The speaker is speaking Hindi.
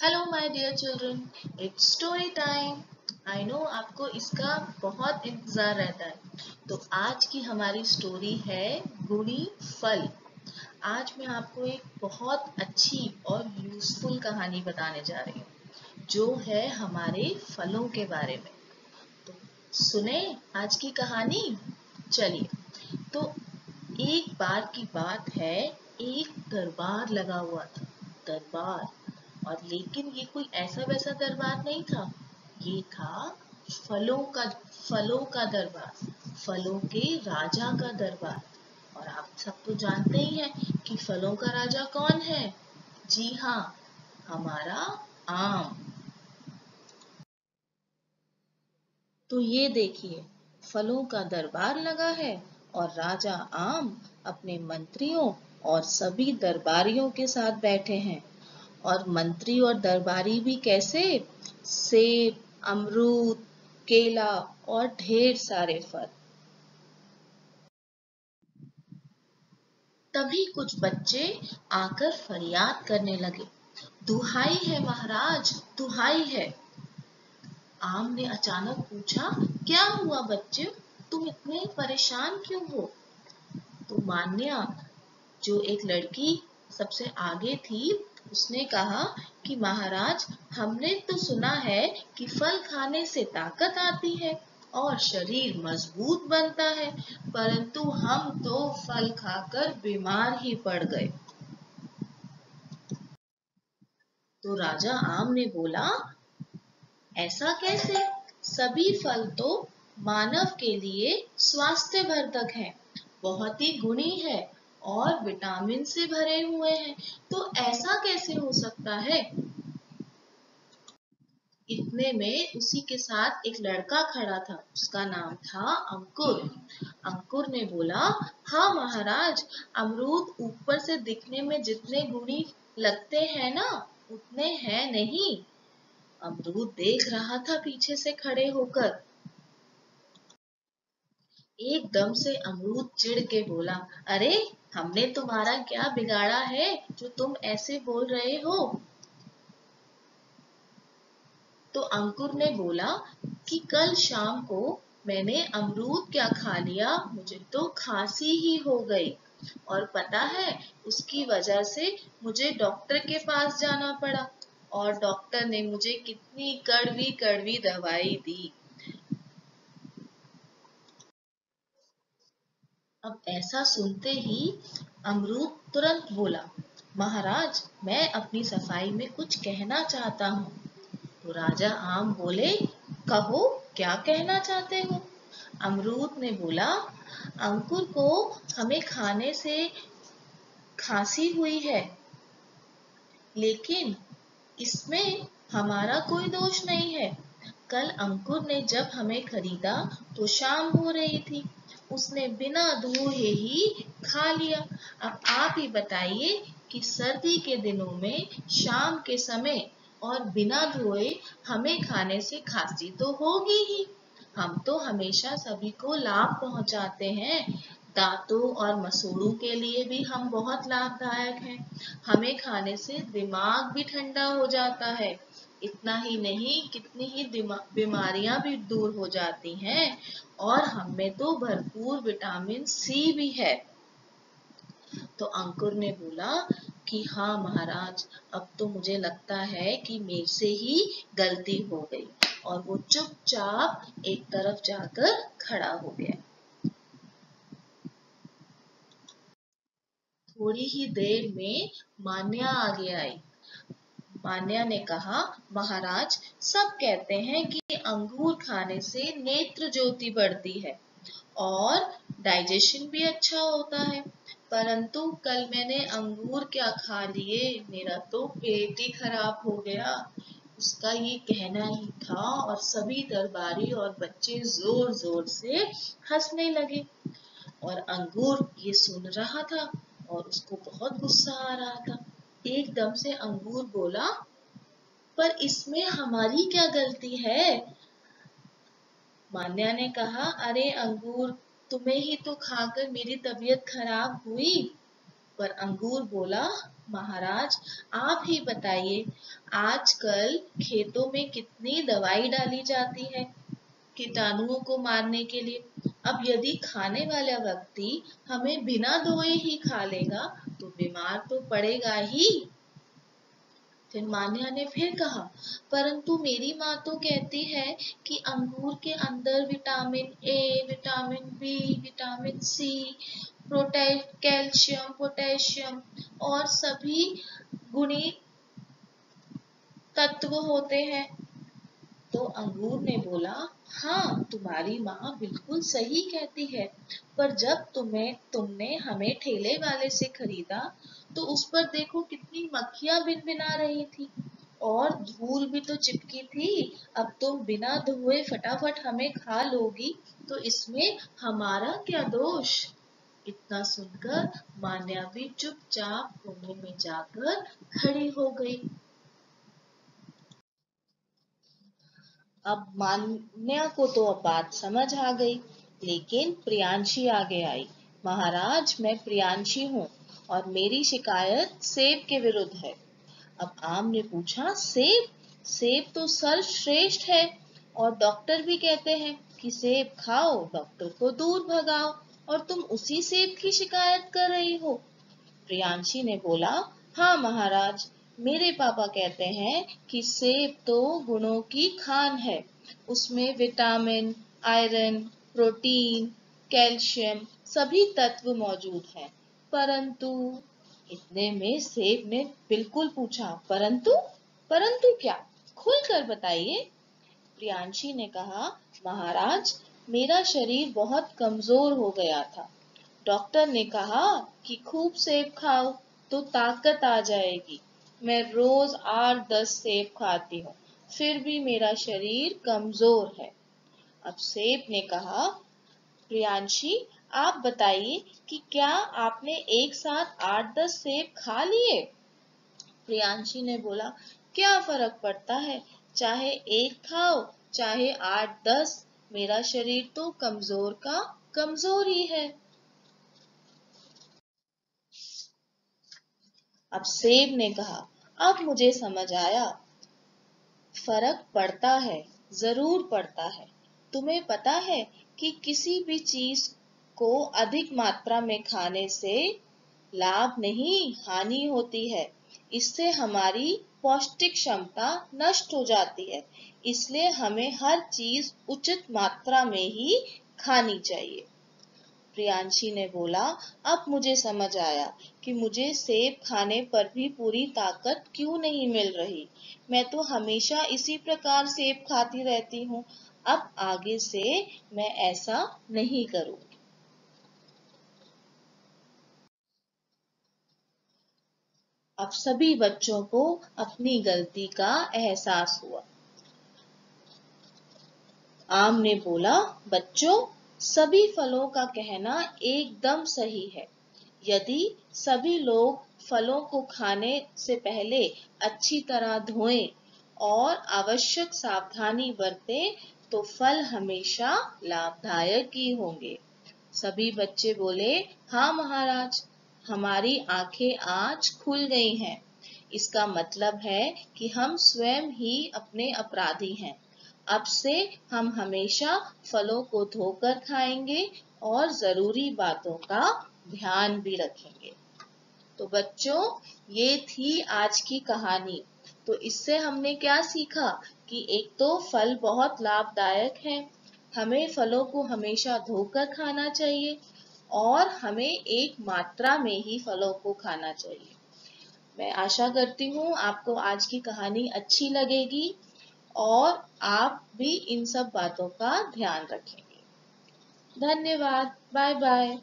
Hello my dear children, it's story time. I know आपको इसका बहुत इंतजार रहता है। तो आज की हमारी स्टोरी है गुणी फल। आज मैं आपको एक बहुत अच्छी और यूजफुल कहानी बताने जा रही हूँ जो है हमारे फलों के बारे में। तो सुने आज की कहानी। चलिए। तो एक बार की बात है, एक दरबार लगा हुआ था। दरबार, और लेकिन ये कोई ऐसा वैसा दरबार नहीं था। ये था फलों का दरबार, फलों के राजा का दरबार। और आप सब तो जानते ही हैं कि फलों का राजा कौन है। जी हाँ, हमारा आम। तो ये देखिए, फलों का दरबार लगा है और राजा आम अपने मंत्रियों और सभी दरबारियों के साथ बैठे हैं। और मंत्री और दरबारी भी कैसे? सेब, अमरूद, केला और ढेर सारे फल। तभी कुछ बच्चे आकर फरियाद करने लगे, दुहाई है महाराज, दुहाई है। आम ने अचानक पूछा, क्या हुआ बच्चे, तुम इतने परेशान क्यों हो? तो मान्या, जो एक लड़की सबसे आगे थी, उसने कहा कि महाराज, हमने तो सुना है कि फल खाने से ताकत आती है और शरीर मजबूत बनता है, परंतु हम तो फल खाकर बीमार ही पड़ गए। तो राजा आम ने बोला, ऐसा कैसे? सभी फल तो मानव के लिए स्वास्थ्यवर्धक हैं, बहुत ही गुणी है और विटामिन से भरे हुए हैं, तो ऐसा कैसे हो सकता है? इतने में उसी के साथ एक लड़का खड़ा था, उसका नाम था अंकुर। अंकुर ने बोला, हाँ महाराज, अमरूद ऊपर से दिखने में जितने गुणी लगते हैं ना, उतने हैं नहीं। अमरूद देख रहा था पीछे से खड़े होकर। एकदम से अमरूद चिढ़ के बोला, अरे, हमने तुम्हारा क्या बिगाड़ा है जो तुम ऐसे बोल रहे हो? तो अंकुर ने बोला कि कल शाम को मैंने अमरूद क्या खा लिया, मुझे तो खांसी ही हो गई। और पता है, उसकी वजह से मुझे डॉक्टर के पास जाना पड़ा और डॉक्टर ने मुझे कितनी कड़वी कड़वी दवाई दी। अब ऐसा सुनते ही अमरूद तुरंत बोला, महाराज, मैं अपनी सफाई में कुछ कहना चाहता हूँ। तो राजा आम बोले, कहो, क्या कहना चाहते हो? अमरूद ने बोला, अंकुर को हमें खाने से खांसी हुई है, लेकिन इसमें हमारा कोई दोष नहीं है। कल अंकुर ने जब हमें खरीदा तो शाम हो रही थी, उसने बिना धोए ही खा लिया। अब आप ही बताइए कि सर्दी के दिनों में शाम के समय और बिना धोए हमें खाने से खांसी तो होगी ही। हम तो हमेशा सभी को लाभ पहुंचाते हैं। दांतों और मसूड़ों के लिए भी हम बहुत लाभदायक हैं। हमें खाने से दिमाग भी ठंडा हो जाता है। इतना ही नहीं, कितनी ही बीमारियां भी दूर हो जाती हैं और हमें तो भरपूर विटामिन सी भी है। तो अंकुर ने बोला कि हाँ महाराज, अब तो मुझे लगता है कि मेरे से ही गलती हो गई। और वो चुपचाप एक तरफ जाकर खड़ा हो गया। थोड़ी ही देर में मान्या आगे आई। मान्या ने कहा, महाराज, सब कहते हैं कि अंगूर खाने से नेत्र ज्योति बढ़ती है और डाइजेशन भी अच्छा होता है, परंतु कल मैंने अंगूर क्या खा लिए, मेरा तो पेट ही खराब हो गया। उसका ये कहना ही था और सभी दरबारी और बच्चे जोर जोर से हंसने लगे। और अंगूर ये सुन रहा था और उसको बहुत गुस्सा आ रहा था। एकदम से अंगूर बोला, पर इसमें हमारी क्या गलती है? मान्या ने कहा, अरे अंगूर, तुम्हें ही तो खाकर मेरी तबीयत खराब हुई। पर अंगूर बोला, महाराज आप ही बताइए, आजकल खेतों में कितनी दवाई डाली जाती है कीटाणुओं को मारने के लिए। अब यदि खाने वाला व्यक्ति हमें बिना धोए ही खा लेगा तो बीमार तो पड़ेगा ही। फिर मान्या ने फिर कहा, परंतु मेरी माँ तो कहती है कि अंगूर के अंदर vitamin A, vitamin B, vitamin C, calcium, potassium और सभी गुणी तत्व होते हैं। तो अंगूर ने बोला, हाँ तुम्हारी माँ बिल्कुल सही कहती है, पर जब तुमने हमें ठेले वाले से खरीदा तो उस पर देखो कितनी मक्खियां भिनभिना रही थी और धूल भी तो चिपकी थी। अब तुम बिना धोए फटाफट हमें खा लोगी तो इसमें हमारा क्या दोष। इतना सुनकर मान्या भी चुपचाप कोने में जाकर खड़ी हो गई। अब मान्या को तो अब बात समझ आ गई, लेकिन प्रियांशी आगे आई। महाराज मैं प्रियांशी हूँ और मेरी शिकायत सेब के विरुद्ध है। अब आम ने पूछा, सेब? सेब तो सर्वश्रेष्ठ है और डॉक्टर भी कहते हैं कि सेब खाओ, डॉक्टर को दूर भगाओ, और तुम उसी सेब की शिकायत कर रही हो। प्रियांशी ने बोला, हाँ महाराज, मेरे पापा कहते हैं कि सेब तो गुणों की खान है, उसमें विटामिन, आयरन, प्रोटीन, कैल्शियम सभी तत्व मौजूद हैं। परंतु इतने में सेब ने बिल्कुल पूछा, परंतु परंतु क्या, खुलकर बताइए। प्रियांशी ने कहा, महाराज मेरा शरीर बहुत कमजोर हो गया था, डॉक्टर ने कहा कि खूब सेब खाओ तो ताकत आ जाएगी। मैं रोज 8-10 सेब खाती हूँ, फिर भी मेरा शरीर कमजोर है। अब सेब ने कहा, प्रियांशी आप बताइए कि क्या आपने एक साथ 8-10 सेब खा लिए। प्रियांशी ने बोला, क्या फर्क पड़ता है, चाहे एक खाओ चाहे 8-10, मेरा शरीर तो कमजोर का कमजोर ही है। अब सेब ने कहा, अब मुझे समझ आया, फर्क पड़ता है, जरूर पड़ता है। तुम्हें पता है कि किसी भी चीज को अधिक मात्रा में खाने से लाभ नहीं हानि होती है। इससे हमारी पौष्टिक क्षमता नष्ट हो जाती है। इसलिए हमें हर चीज उचित मात्रा में ही खानी चाहिए। प्रियांशी ने बोला, अब मुझे समझ आया कि मुझे सेब खाने पर भी पूरी ताकत क्यों नहीं मिल रही। मैं तो हमेशा इसी प्रकार सेब खाती रहती हूँ। अब आगे से मैं ऐसा नहीं करूँगी। अब सभी बच्चों को अपनी गलती का एहसास हुआ। आम ने बोला, बच्चों सभी फलों का कहना एकदम सही है। यदि सभी लोग फलों को खाने से पहले अच्छी तरह धोएं और आवश्यक सावधानी बरतें तो फल हमेशा लाभदायक ही होंगे। सभी बच्चे बोले, हाँ महाराज, हमारी आंखें आज खुल गई हैं। इसका मतलब है कि हम स्वयं ही अपने अपराधी हैं। अब से हम हमेशा फलों को धोकर खाएंगे और जरूरी बातों का ध्यान भी रखेंगे। तो बच्चों, ये थी आज की कहानी। तो इससे हमने क्या सीखा कि एक तो फल बहुत लाभदायक है, हमें फलों को हमेशा धोकर खाना चाहिए और हमें एक मात्रा में ही फलों को खाना चाहिए। मैं आशा करती हूँ आपको आज की कहानी अच्छी लगेगी और आप भी इन सब बातों का ध्यान रखेंगे। धन्यवाद। Bye bye.